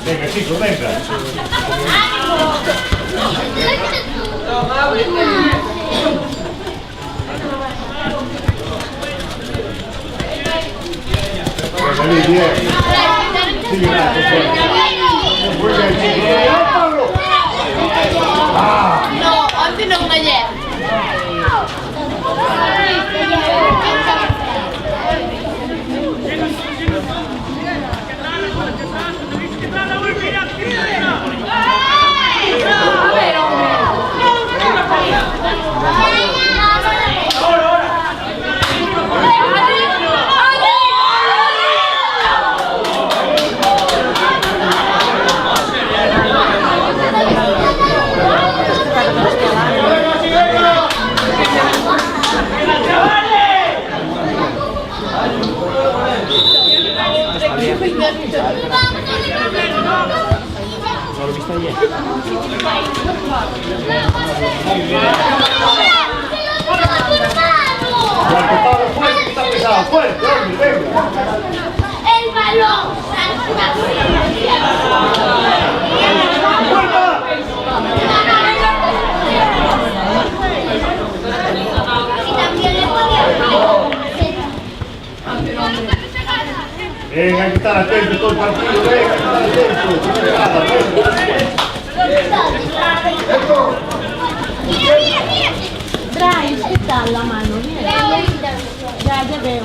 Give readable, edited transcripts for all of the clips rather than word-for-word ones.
Venga, chicos, venga. Salí bien. Sí, gracias. Muy bien, chicos. No, antes no, ayer. ¿No lo viste ayer? Fuerte, está pesado, fuerte, venga. El balón. Venga, hay que estar atento todo el partido, venga, hay que estar atento. Dai, che dà la mano? Ya veo.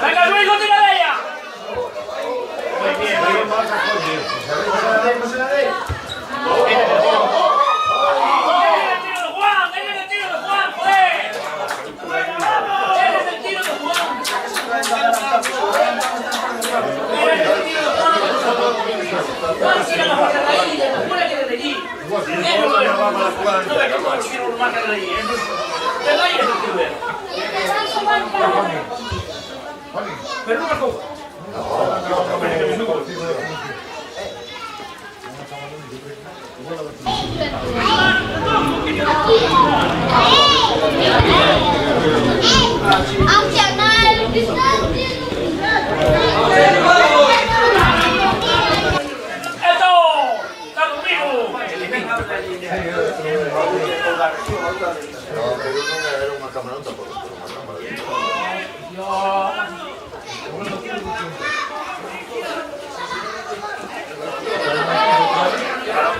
Venga, Luis, continúa de ella. Muy bien, vamos a coger. ¿Se la de? Pero no marcó.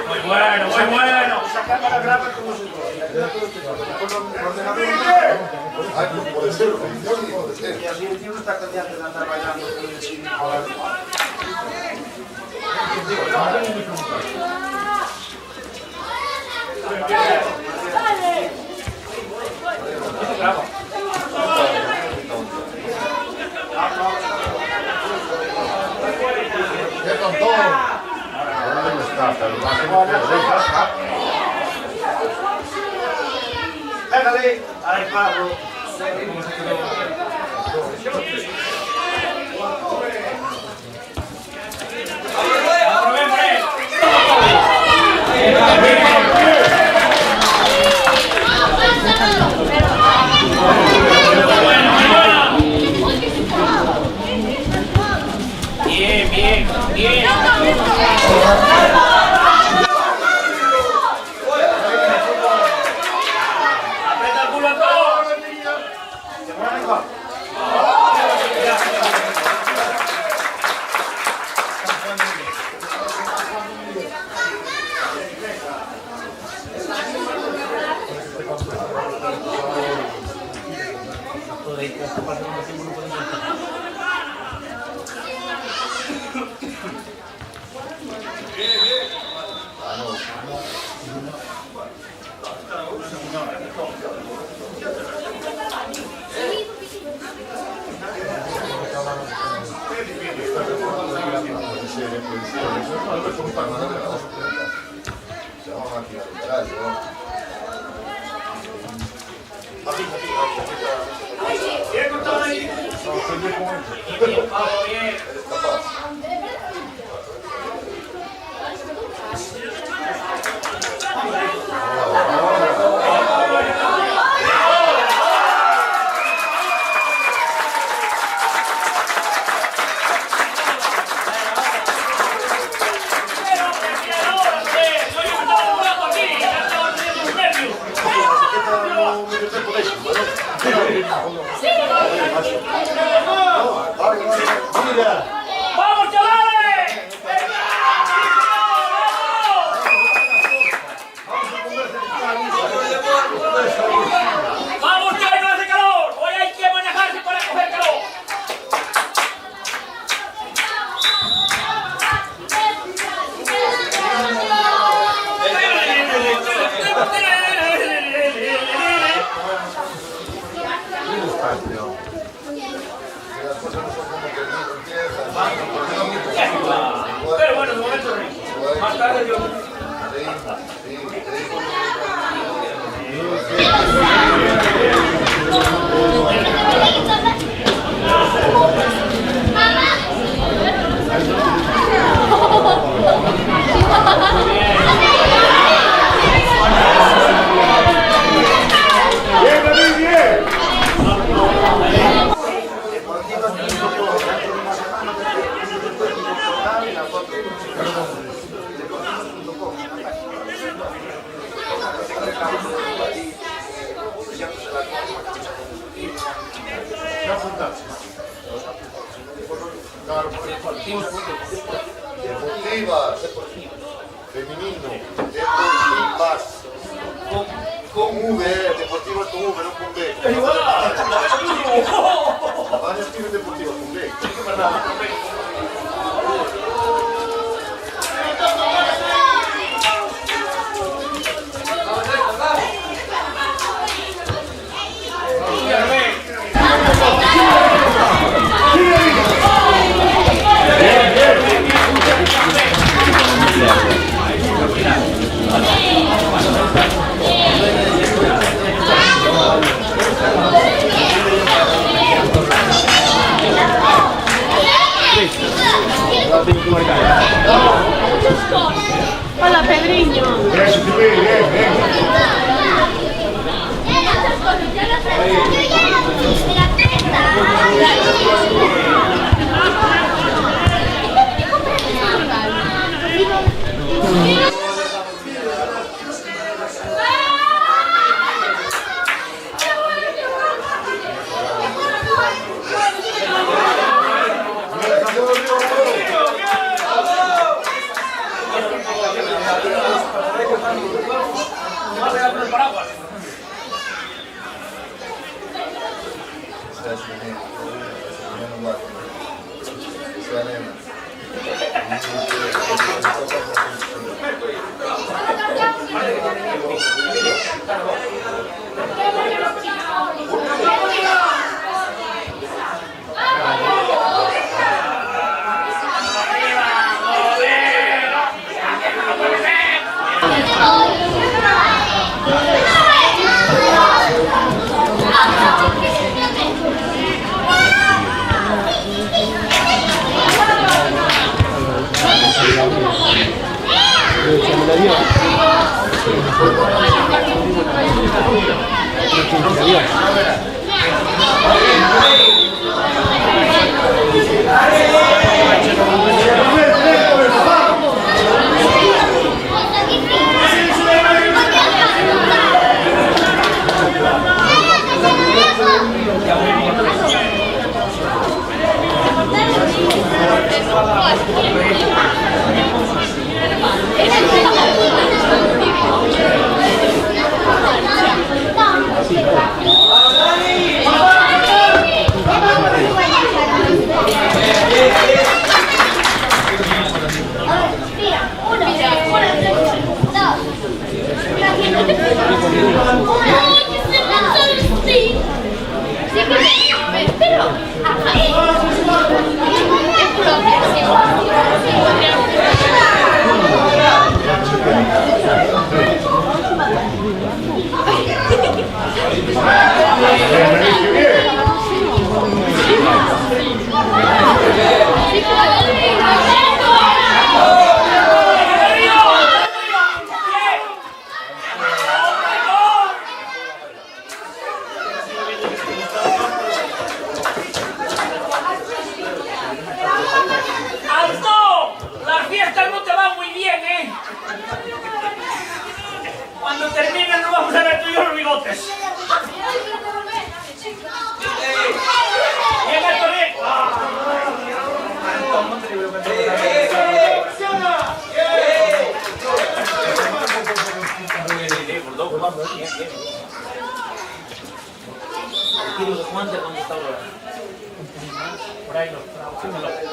Muy bueno, muy bueno. Puede ser, puede ser. Y así el tío está cambiando de andar bailando con el chino. ¿Qué con todo? ¿Dónde está? Pero va a ser un Pégale al pavo. Bien, bien, bien. Aprieta el culo a todos. Se mueven igual. Bien, cortado ahí. Bien, Pablo, bien. ¡Vamos, chavales! ¡Vamos, que hoy no hace calor! Hoy hay que manejarse para coger calor. Pero bueno, de momento no. Más tarde yo... Deportivas, femenino, deportivas, con V, deportivas con V, no con B. Varias tienen deportivas con B. Hola, Pedriño. Gracias.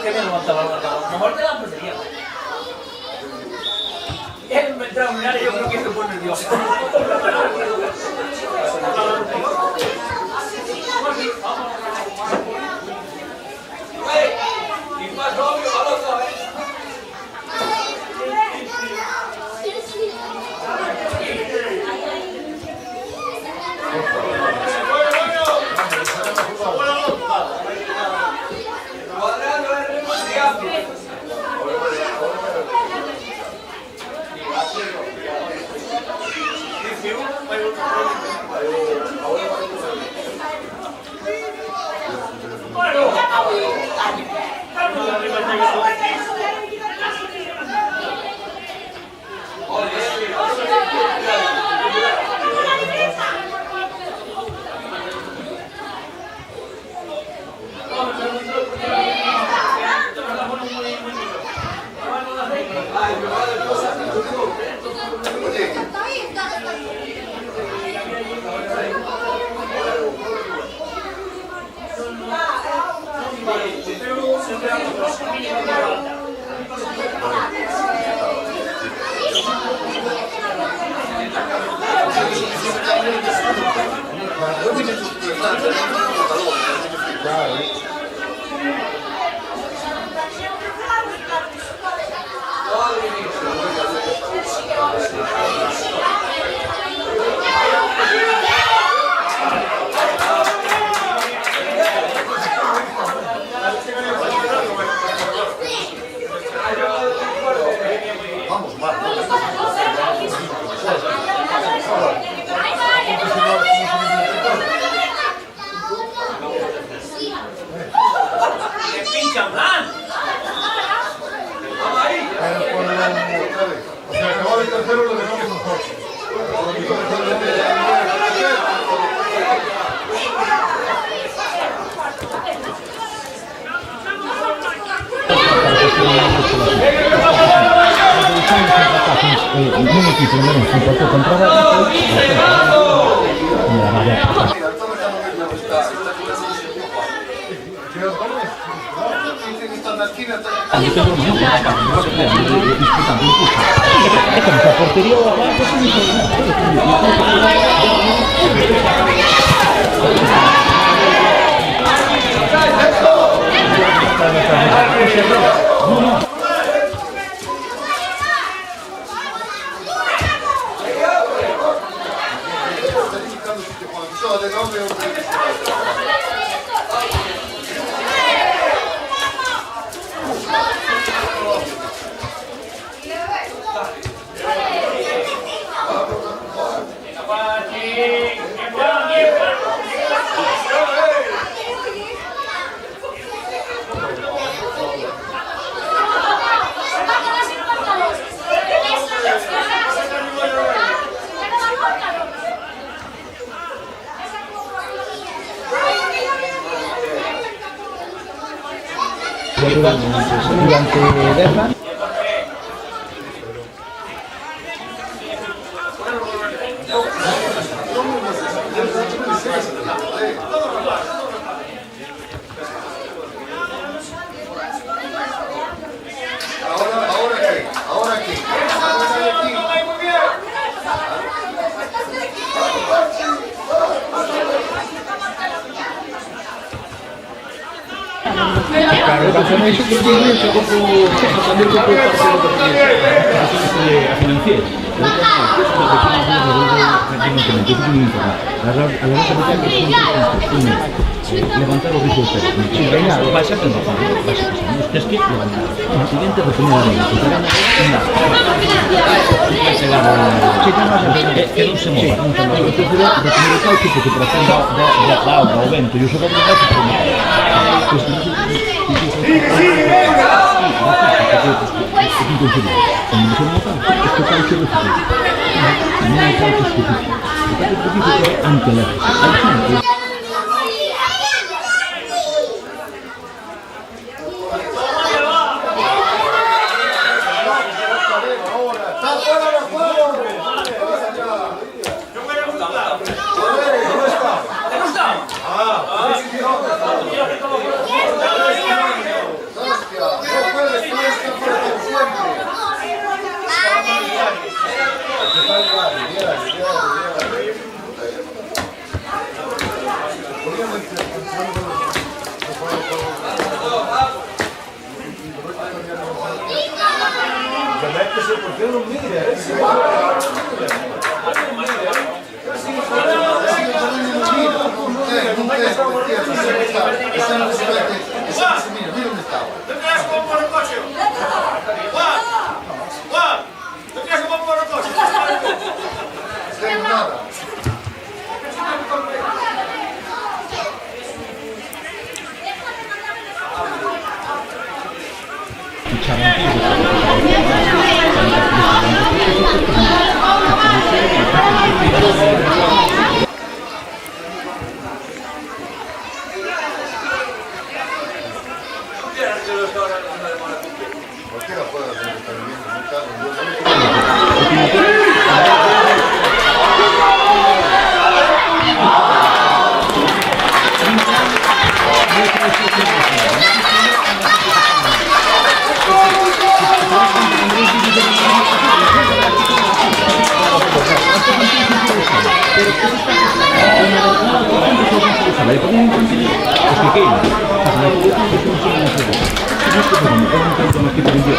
¿Qué me levantaba? Mejor te dan portería. Él me entraba a mirar y yo creo que se pone nervioso. Y más obvio, vamos a ver. Un equipo menos un poco controlado. Durante guerra. Ahora qué. Claro, cuando me dicho que tiene ese grupo, también grupo a financiar. Levantar los rizos de sí, venga, lo vais a hacer es que levantar. El siguiente reponer que non se mova. O terceiro, reponer o caucho, porque por hacer da auga, o vento, e o socorro da ¿Te gusta? ¿por qué no mira? Cualquiera puede hacer estar viviendo, muy caro. La época infantile è pequeña, la época no es que por un contrato más que por un día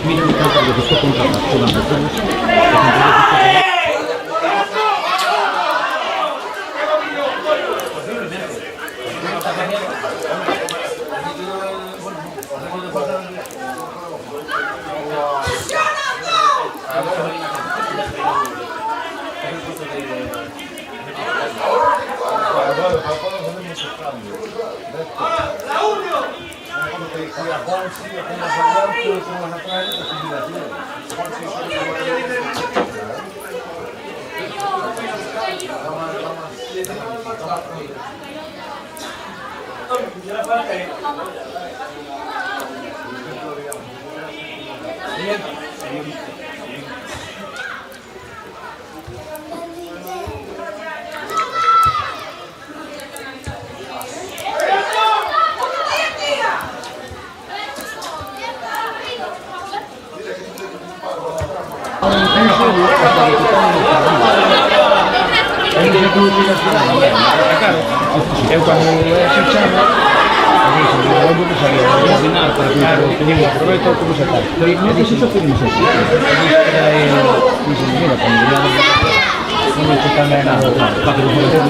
mira mi campo de que estoy contratado con la Eu quando escuchaba, algo que sabía ordenar para que teníamos aprovecho como se tal. Pero no sé si eso queremos hacer. Mira, cuando ya no me toca nada, para que lo pueda hacer.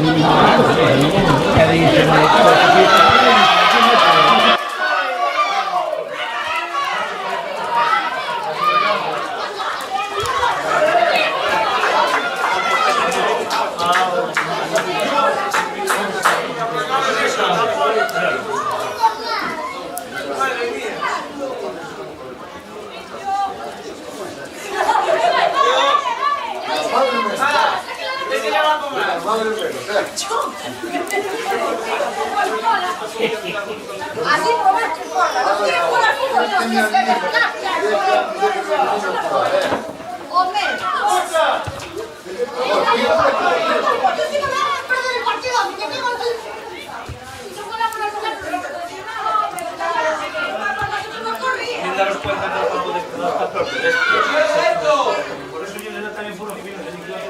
Así no ves que corta, no tiene una cosa, no tiene hombre, por eso yo le doy también puro que viene del inglés.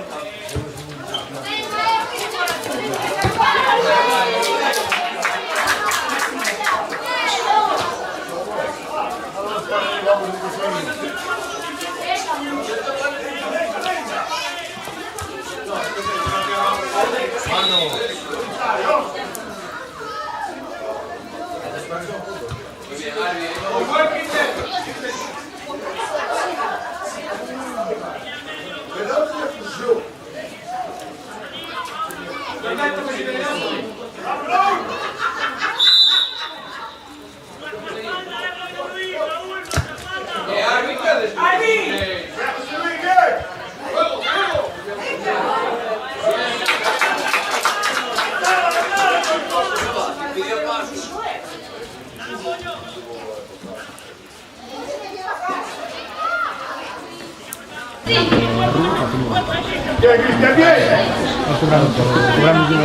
Cristian, bien. Cobramos de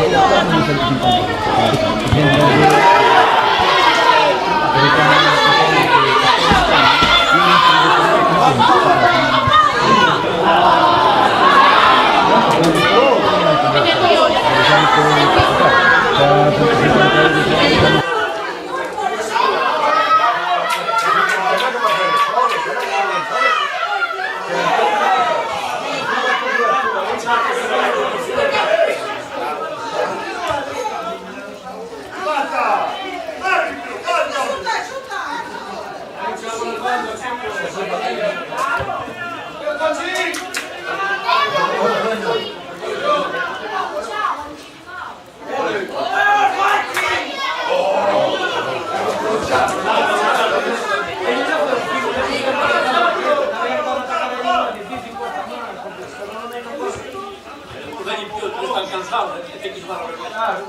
Claro.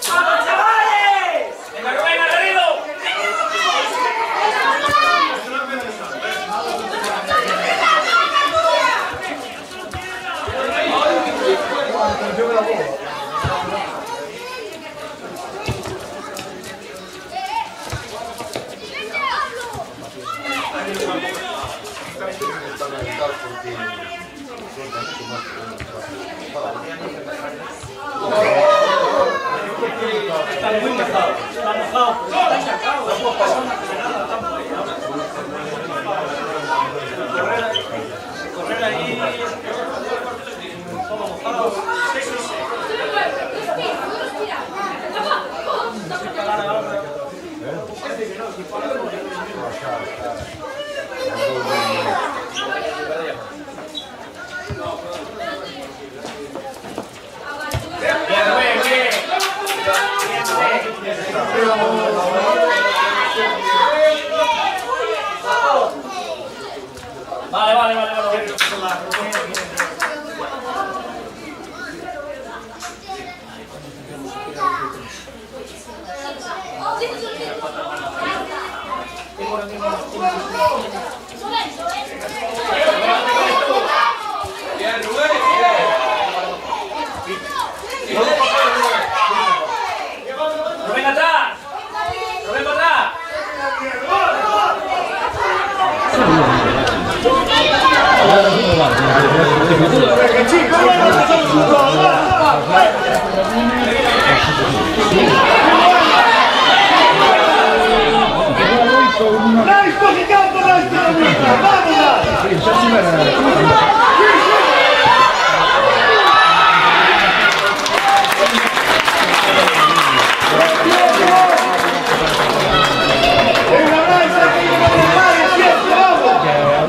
¡Vamos, chavales! ¡Venga, Rubén, arriba! Está muy mojado. Está mojado. Está sacado. No puedo pasar nada tampoco. Correr ahí. Todo mojado. ¡Rubén atrás! ¡Rubén para atrás! Dai, sto che campo, dai,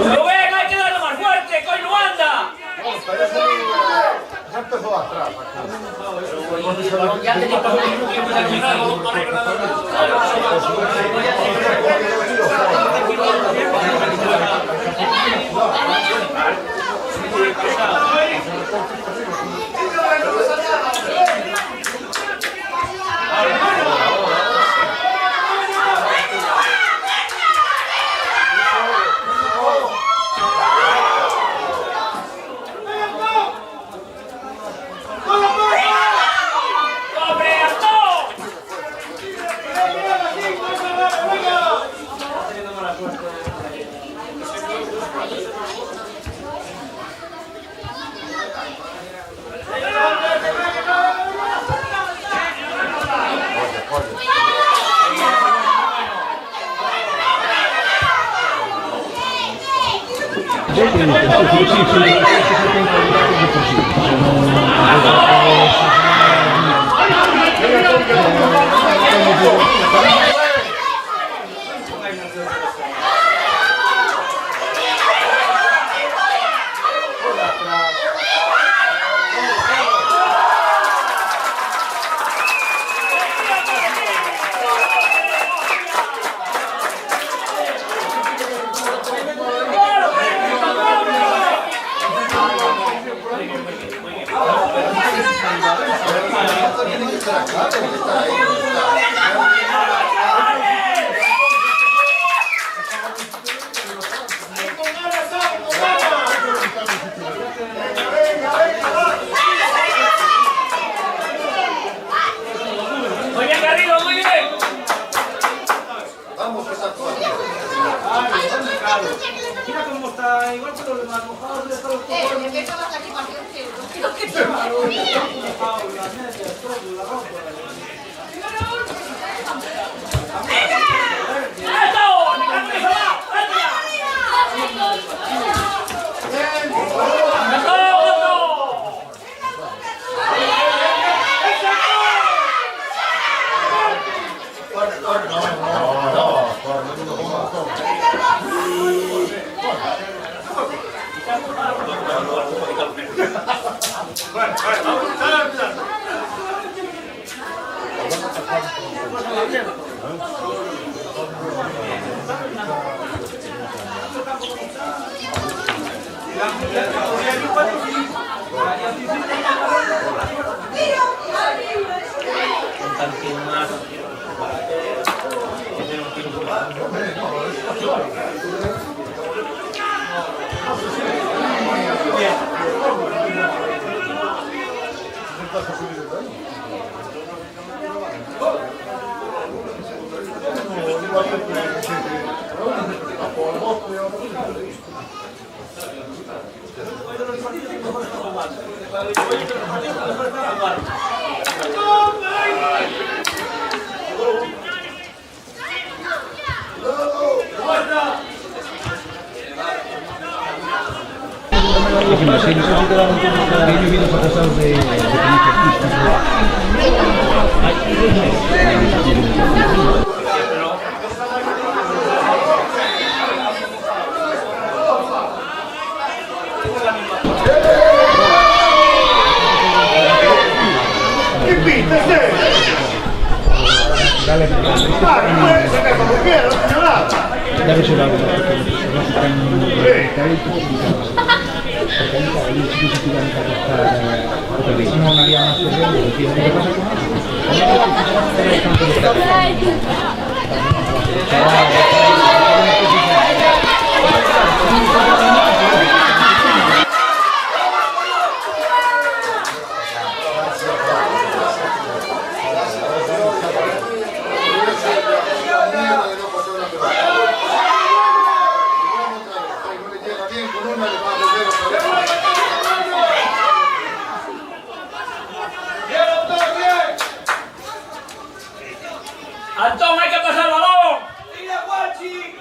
¡Rubén, hay que darlo más fuerte! ¡Coño, no anda! Ya empezó atrás. Ya tenía Muy bien, Garrido, muy bien. Vamos, que está todo. Mira cómo está, igual que los demás mojados de todos los colores. Diciamo, se necessitavamo dei miei video fotografi di Che vita sei? dalle dove ce l'avevo perché non si non arriviamo a studiare perché che cosa ¡Antón, hay que pasar el balón! ¡Tira, Guachi!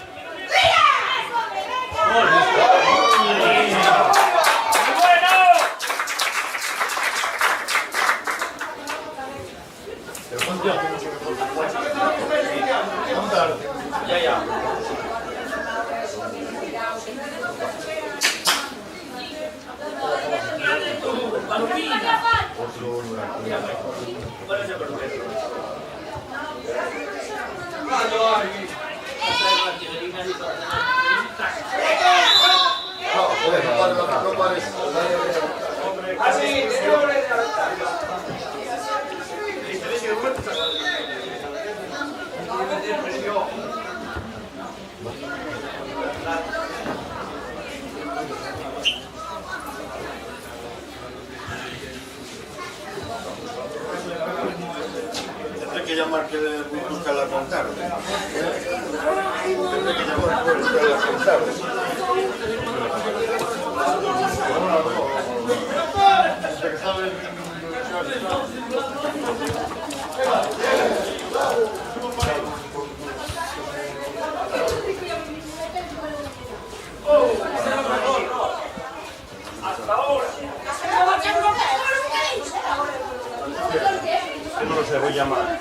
Tendré que llamar que buscar la contarde. Tendré que llamar que buscar la contarde. Hasta ahora. No lo sé, voy a llamar.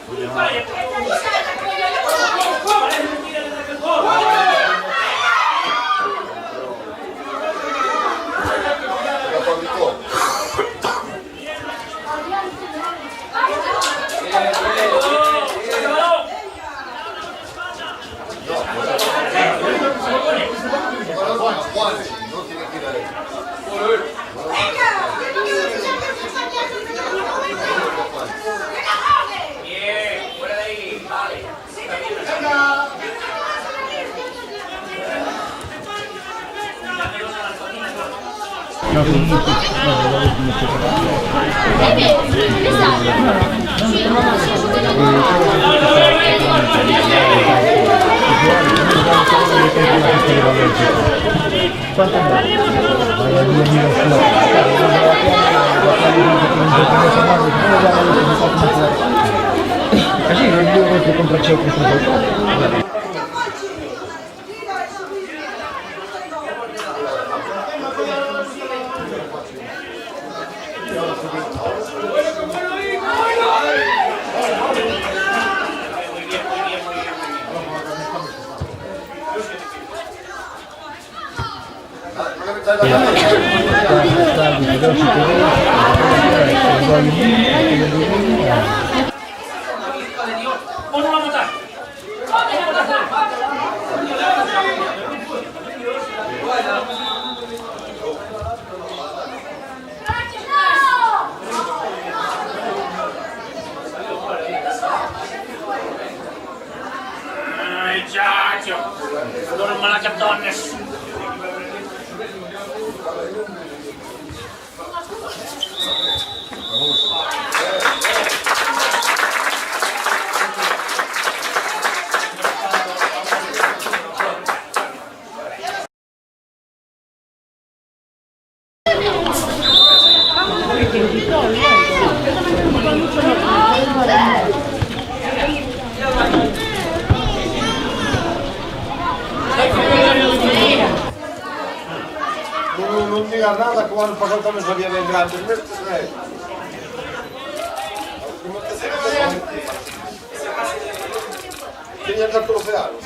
No tiene que ir a él. Bien, fuera de ahí. Vale. no, così non devo comprarci questo qualcosa. Vamos a matar. jo. Tuolla mä lähtän tonne. Non diga nada que o ano pasado tamén sabía ben grandes mestres, né? Tenían 14 anos.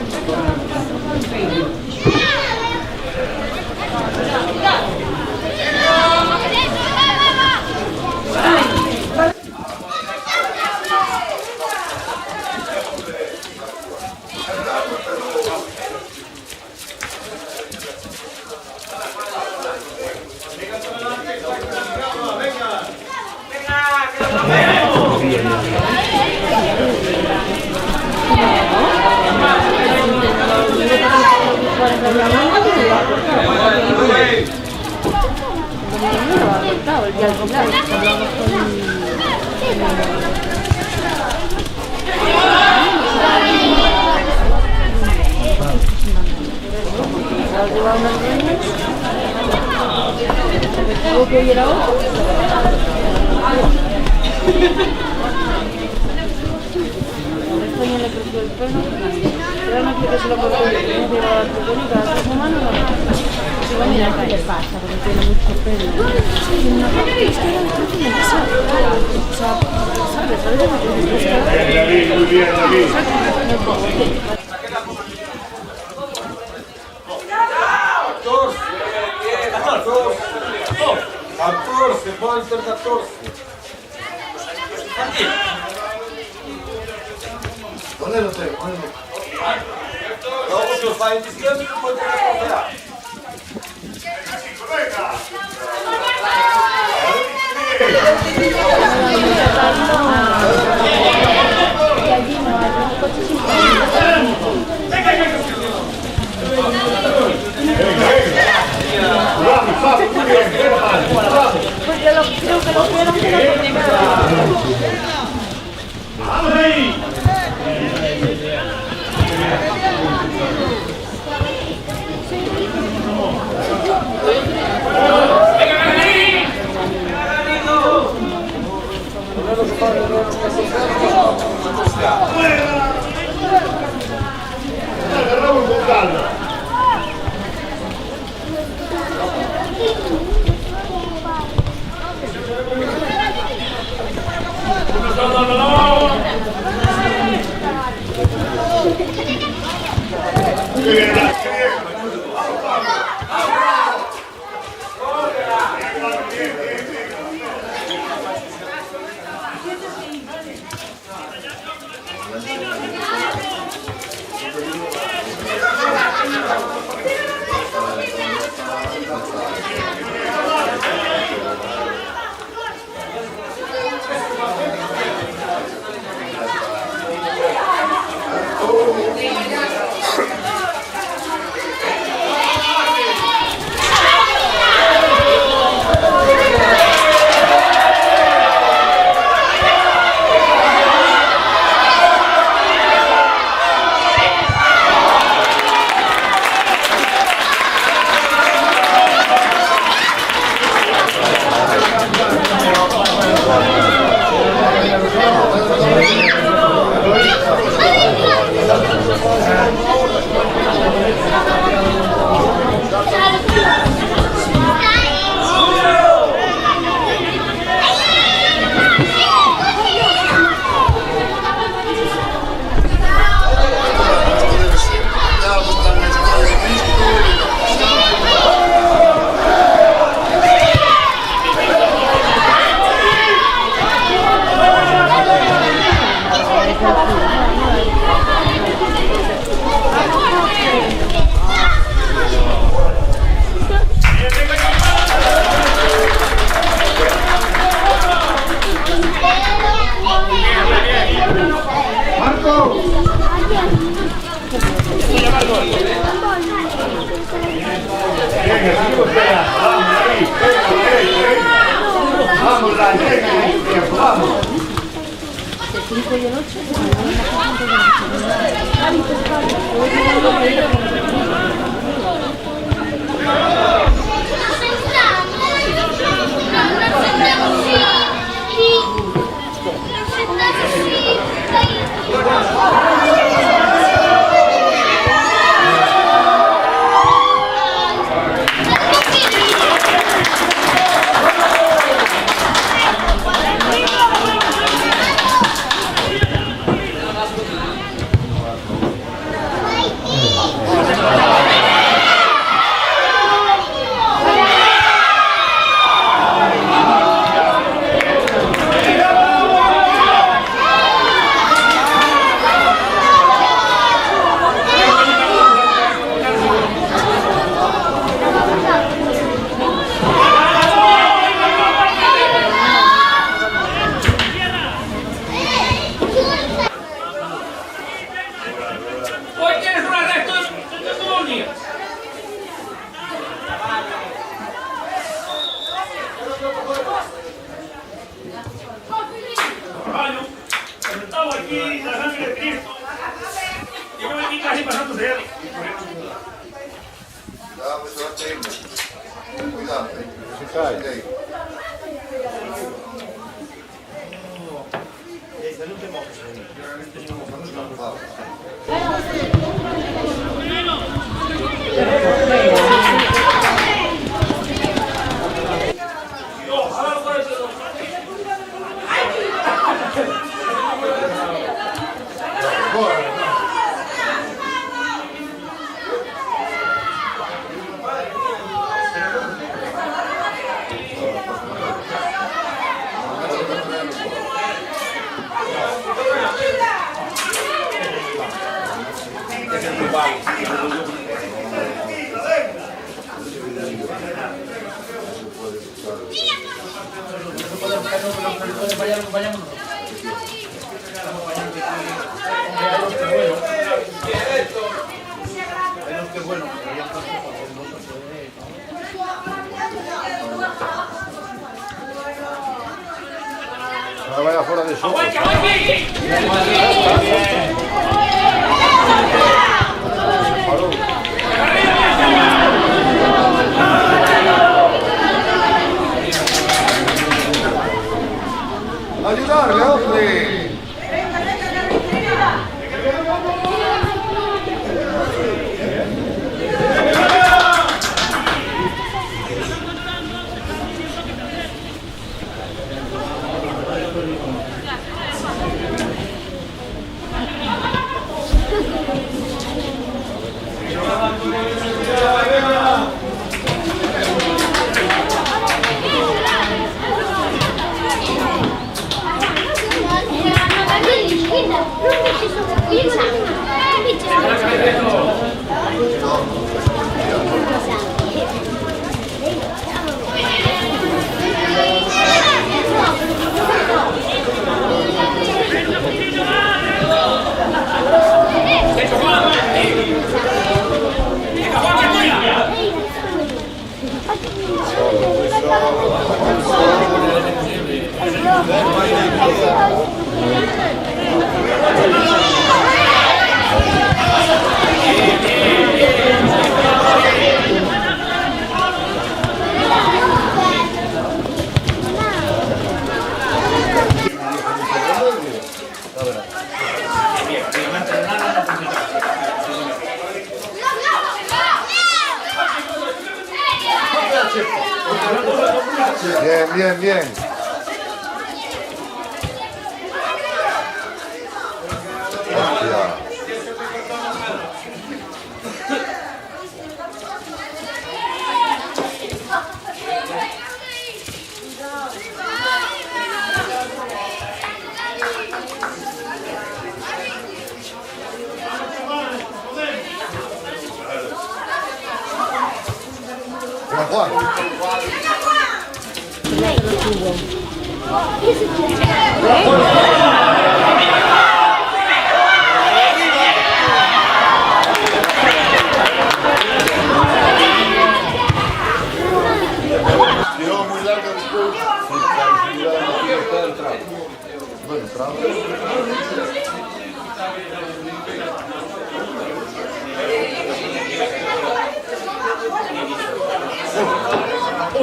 Pueden ser 14. Ponelo, ponelo. Luego se os va diciendo que pueden ser 14. Porque creo que lo vieron que la ¡vamos ahí! Agarramos con calma. Hoy tienes un arresto de pulmonía. Caballo, estamos aquí en la sangre de Cristo. Y yo aquí casi pasando de él. Cuidado. Se cae. No vaya fuera de show. Ayudarle, hombre. Bien, bien, bien. Hostia. Venga, Juan. Tiró muy largo después. Bueno,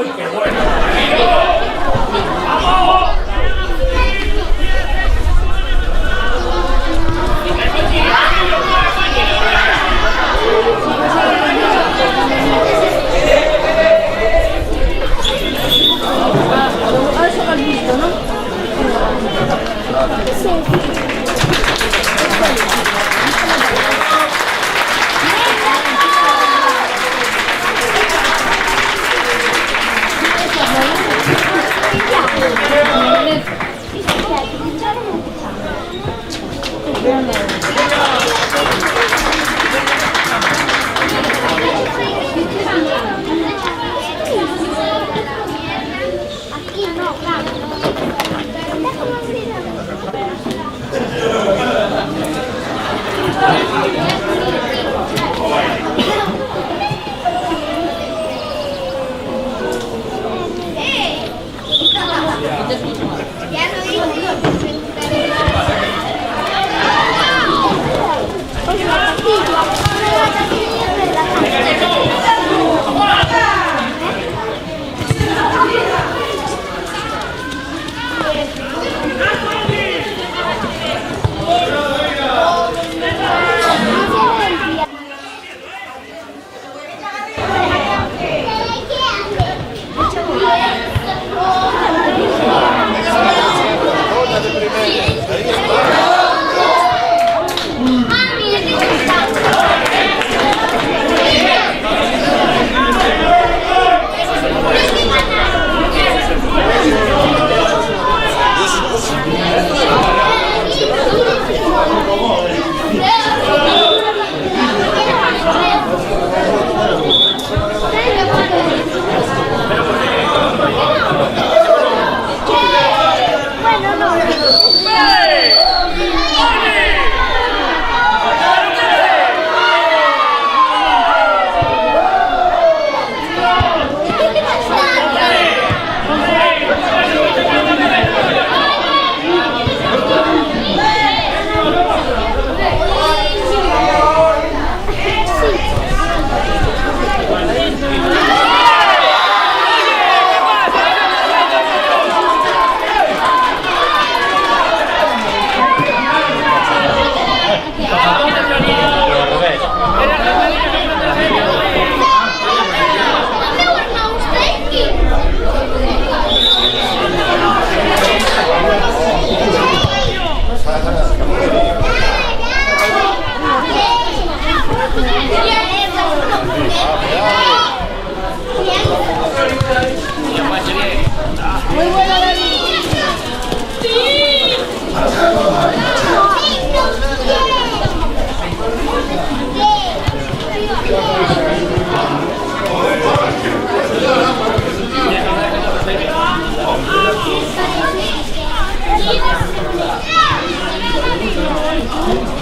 ¡Uy, qué bueno! ¡Vamos! Adesso l'ho visto, no? Aquí no, claro. Ya lo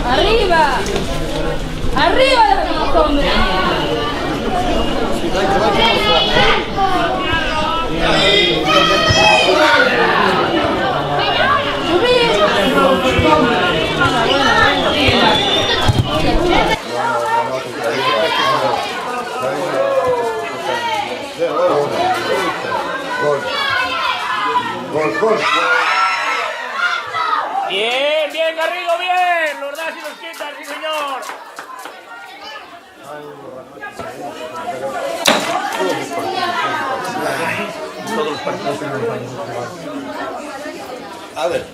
Arriba! Arriba la hombre! Gol. Bien, bien, Garrido, bien. Los das y los quitas, sí, señor. Todos los partidos tienen A ver,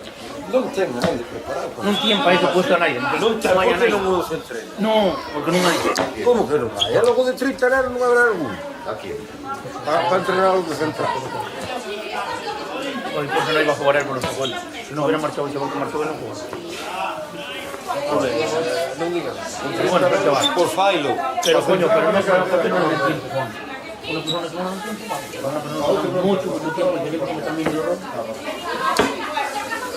non ten a nadie preparado. non tienen para eso puesto a nadie. Non ten, por que non os entrena? No, porque non hai. Como que non hai? E logo de 30 anos non habrá algún. Aquí. Para entrenar algo de central. Pues porque no iba a jugar él con los abuelos. Si no hubiera marchado ese gol que marcó, él no jugaba. Non digas. Bueno, pero va. Por failo. Pero coño, pero no sabemos por qué no lo entiendo, Juan. Una persona que no lo entiende, una persona que mucho tiempo, tiene que cometer mil errores.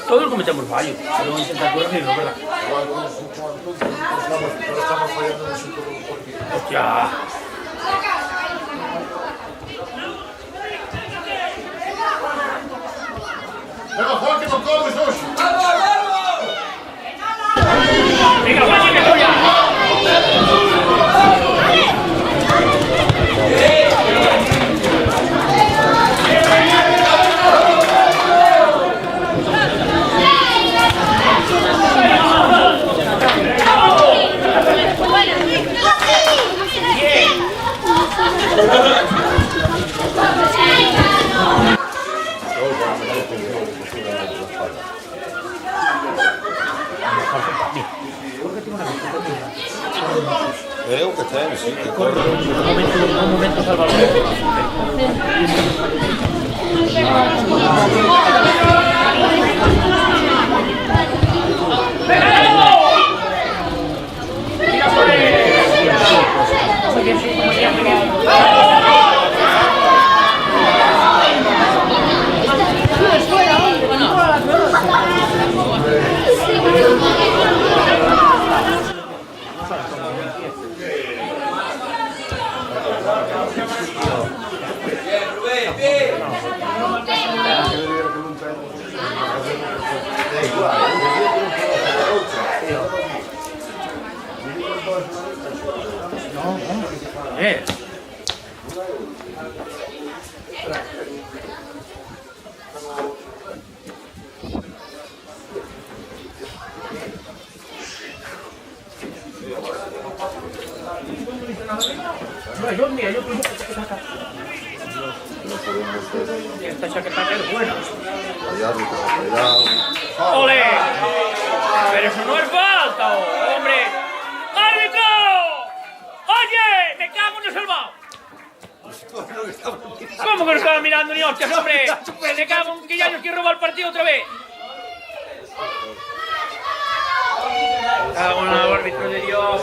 Todos cometemos fallos, pero vamos a intentar corregirlo, ¿verdad? Estamos fallando en su partido. Hostia. Venga, Juan, que no comes hoy. Venga, Juan, que tuya. Creo que está en sí. Un momento Salvador. Esta chaqueta es buena. ¡Ole! Pero eso no es falta, hombre. ¡Árbitro! ¡Oye! ¡Me cago en el salvado! ¿Cómo que no estaba mirando ni hostias, hombre? ¡Me cago en que ya nos quiere robar el partido otra vez! ¡Cago en el árbitro de Dios!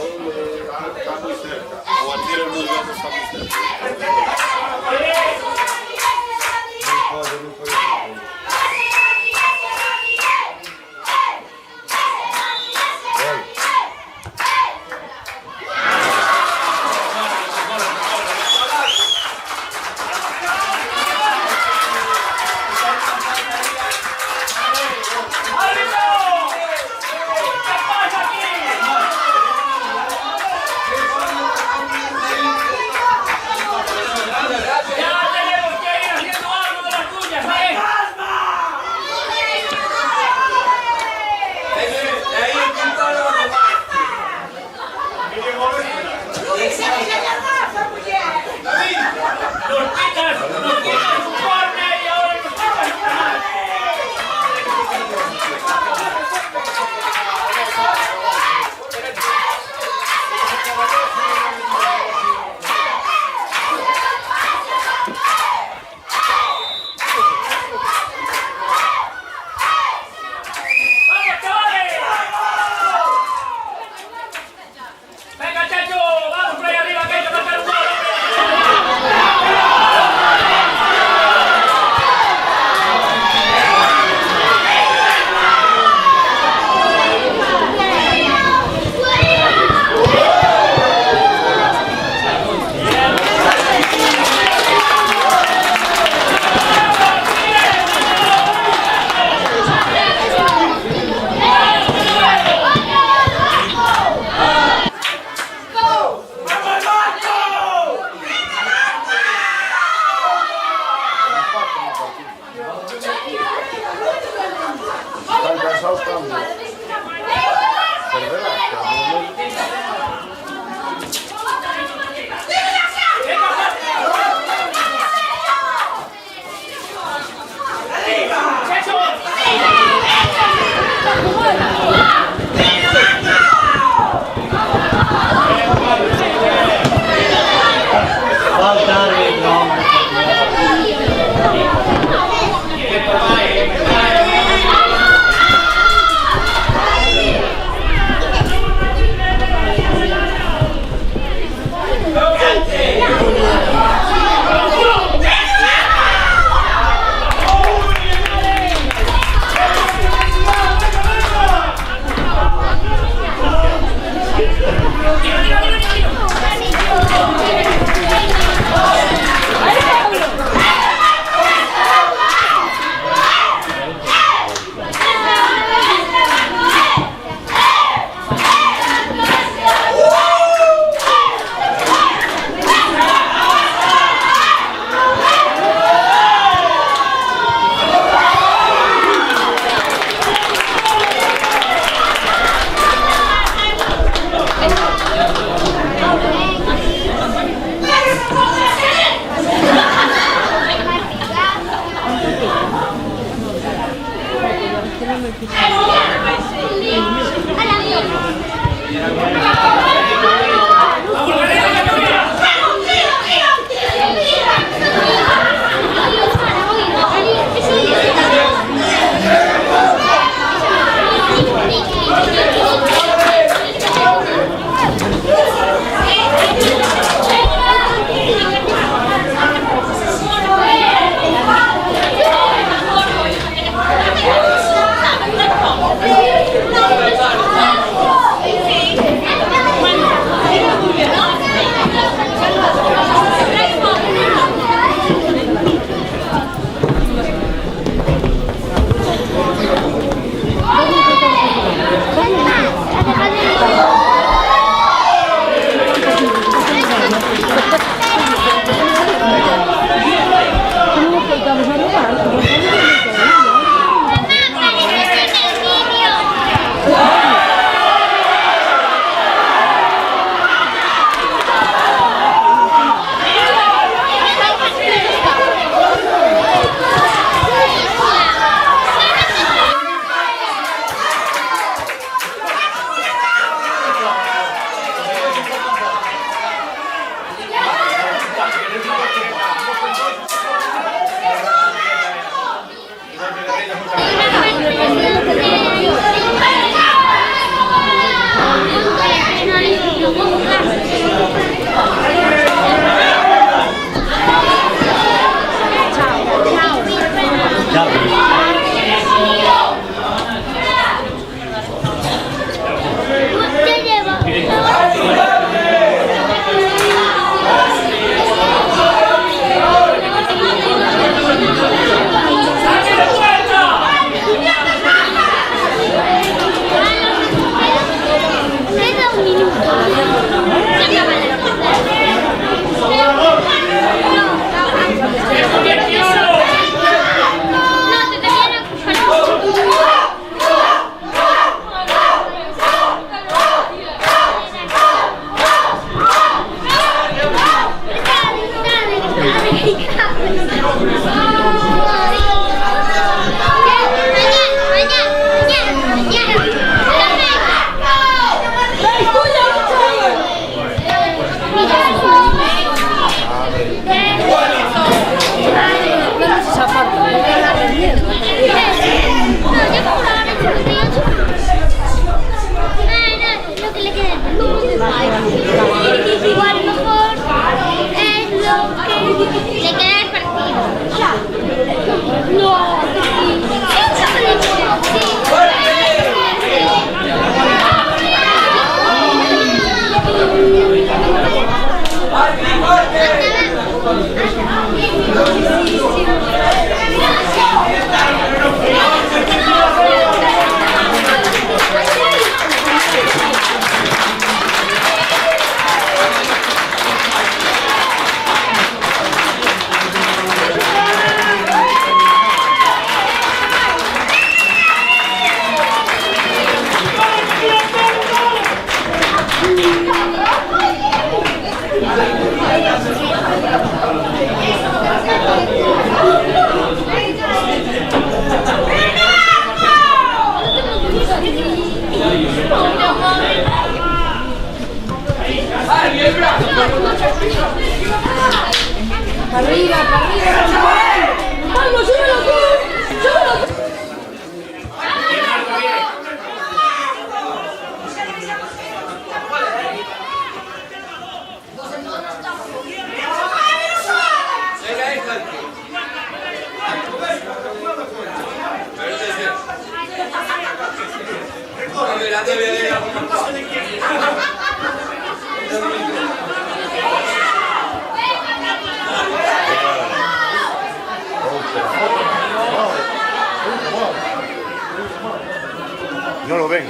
No lo ven.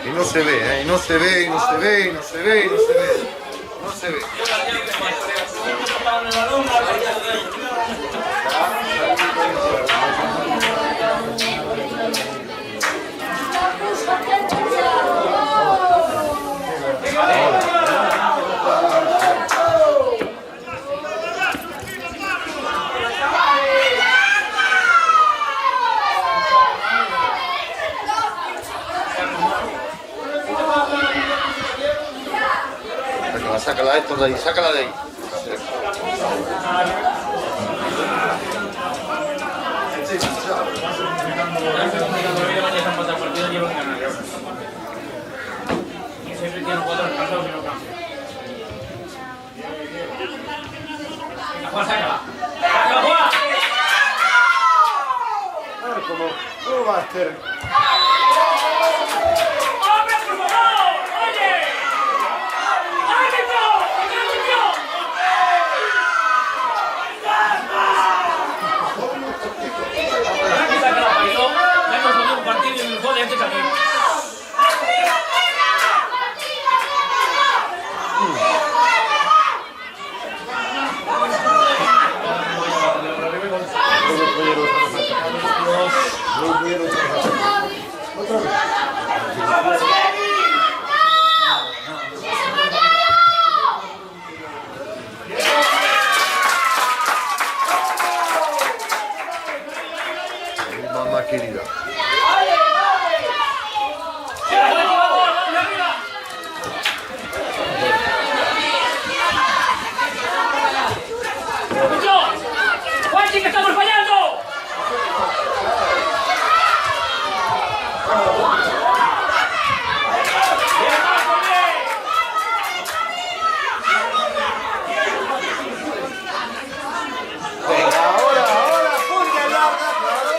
Y no se ve, y no se ve, y no se ve, y no se ve, y no se ve. No se ve. sácala esto de ahí, sácala de ahí. Juan, sácala. ¡Sácala, Juan! ¿Cómo va a ser? ¡Hombre, por favor! ¡Oye! ¡Árbitro! Ahora que saca la paisó, ya hemos tenido un partido y un gol de este también. Mamá querida. ¡Juanchi, que estamos fallando! Ahora, punta larga, claro.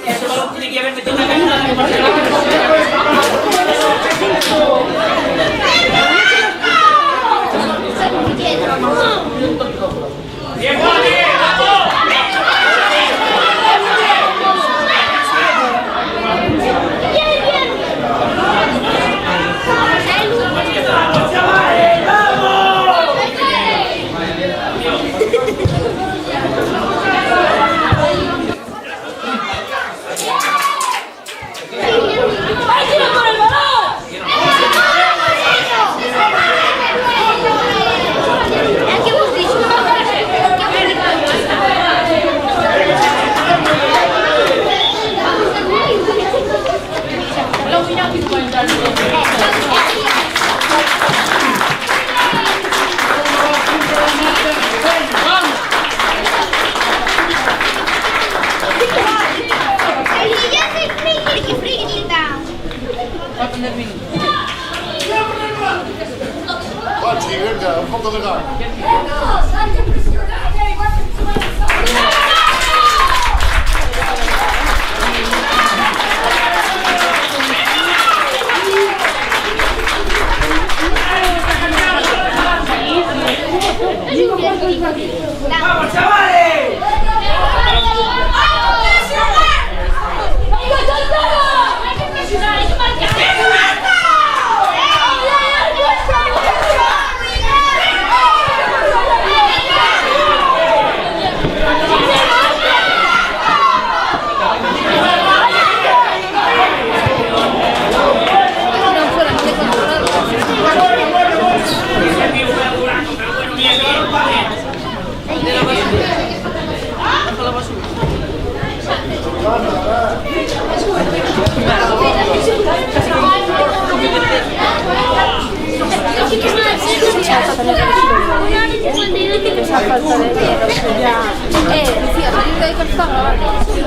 Ese balón tiene que haber metido una cañada de Barcelona. ¡Bien, Juan, bien! ¡Vamos! Guachi, venga, un poco de gas. ¡Vamos, chavales!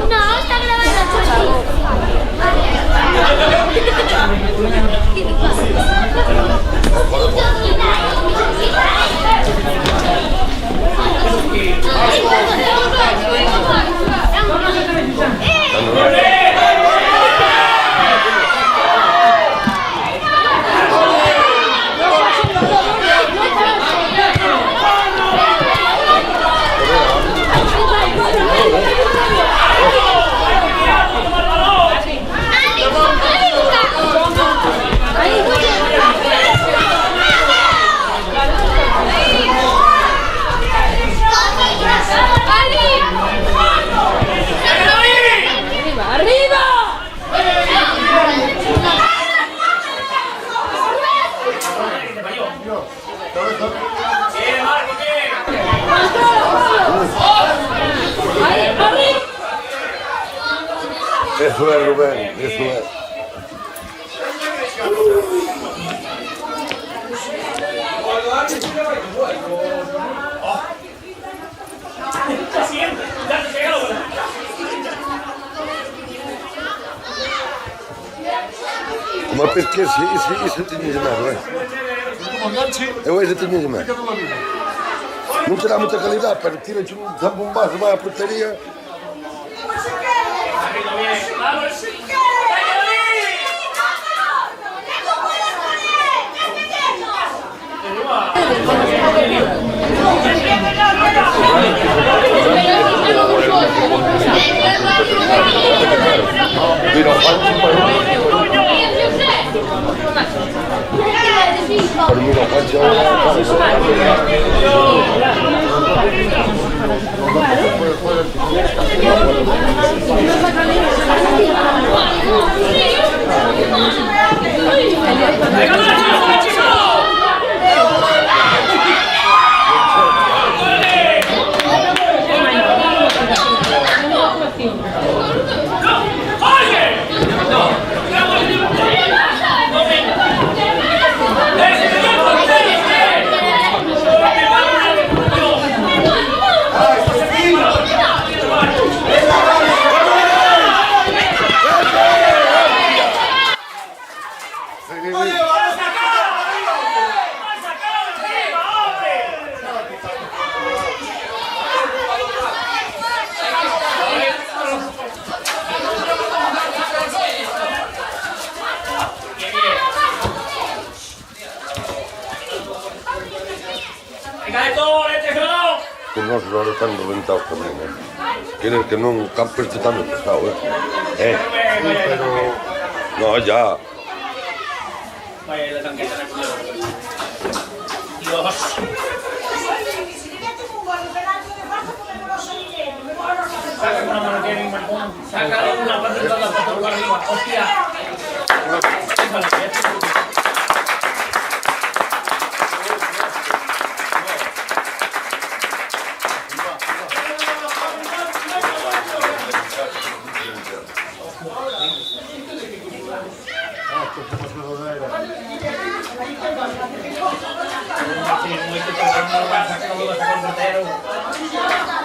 No, está grabando. Eso es, Rubén, eso es. Ma perché si tiene male, si tiene male. Non c'era molta qualità per tirare un zampo un basso, vai a porteria. Almeno que no se lo están reventados también, Quieren que no campo este tan pesado, Pero... No, ya. Vaya la tanqueta en el culo. Dios. Saca una mano que viene marcón. Saca una parte de todas las fotos para arriba. Hostia.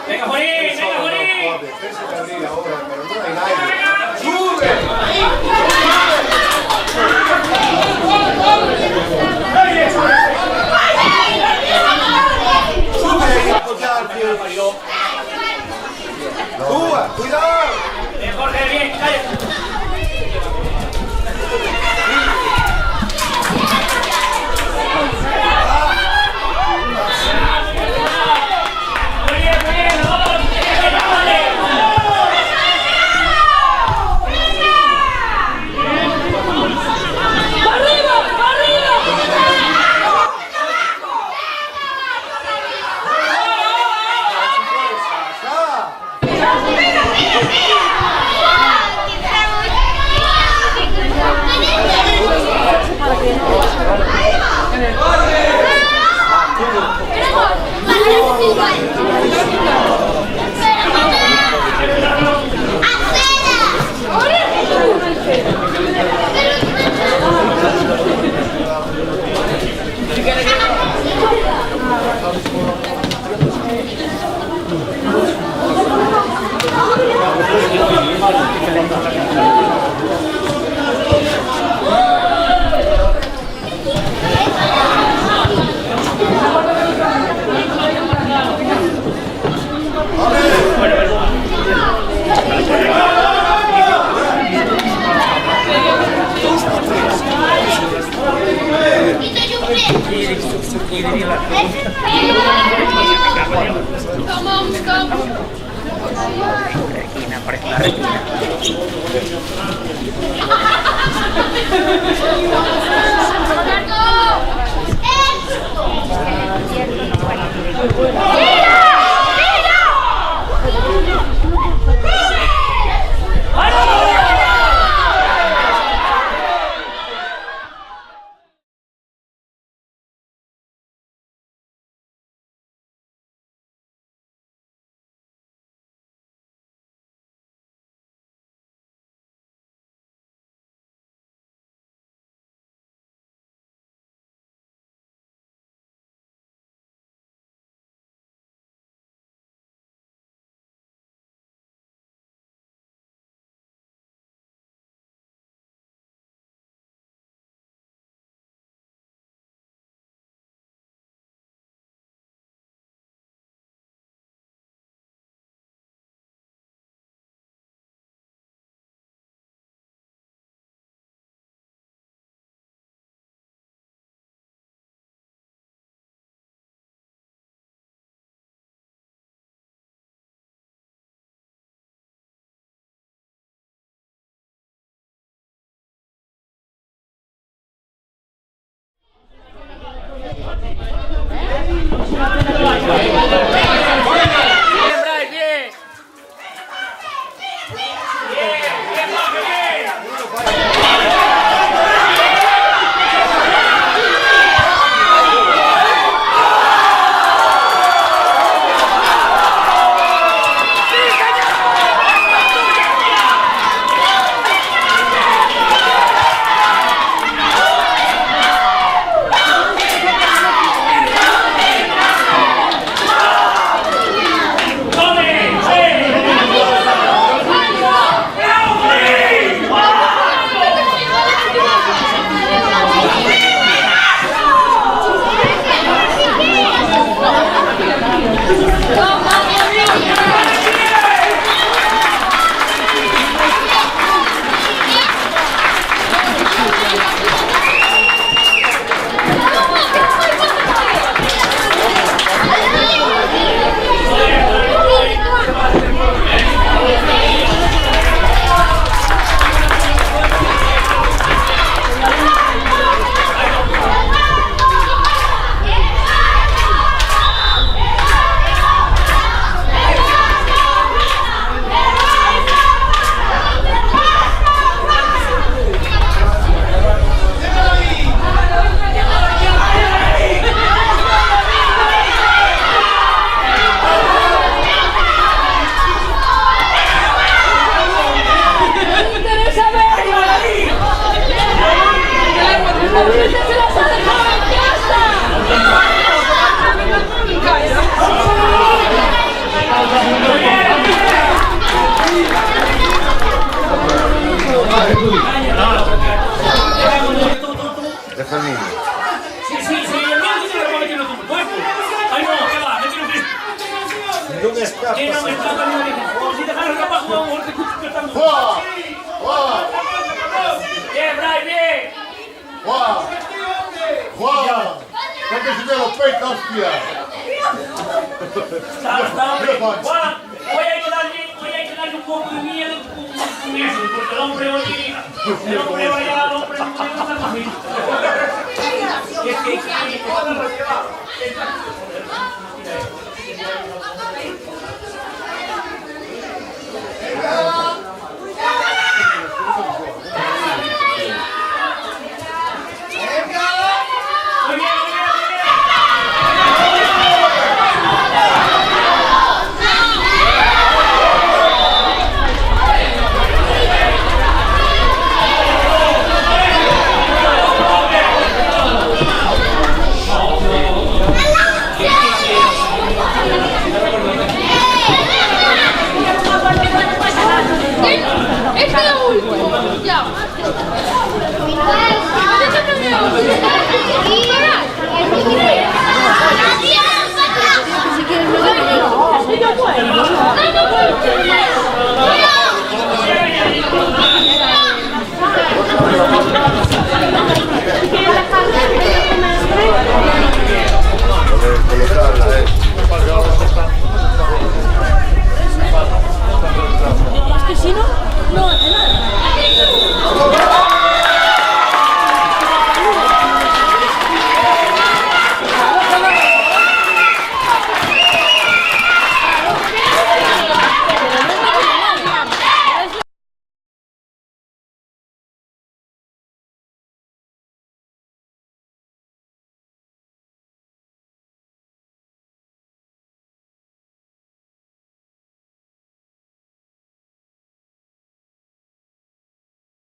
Venga, Juanín, venga, Juanín. ¡Cuidado! Jorge, bien, cállate. Bryce, bien. Bien, Jorge, bien. Deja el niño. Sí, el mío sí lo metido en tu cuerpo. Ay, no, ¿qué va? Mételo en ¿Dónde está? que no me escapa ni me como si dejaras el capaz jugar un gol que están. ¡Guau! ¡Guau! Bien, Bryce, bien. ¡Guau! ¡Guau! ¿Dónde se ve los peitos, hostia? Está hombre. Juan, voy a darle un poco de miedo con eso, porque el hombre hoy, vaya al hombre no puede estar más bien. Muy bien. Este es el último. Ya.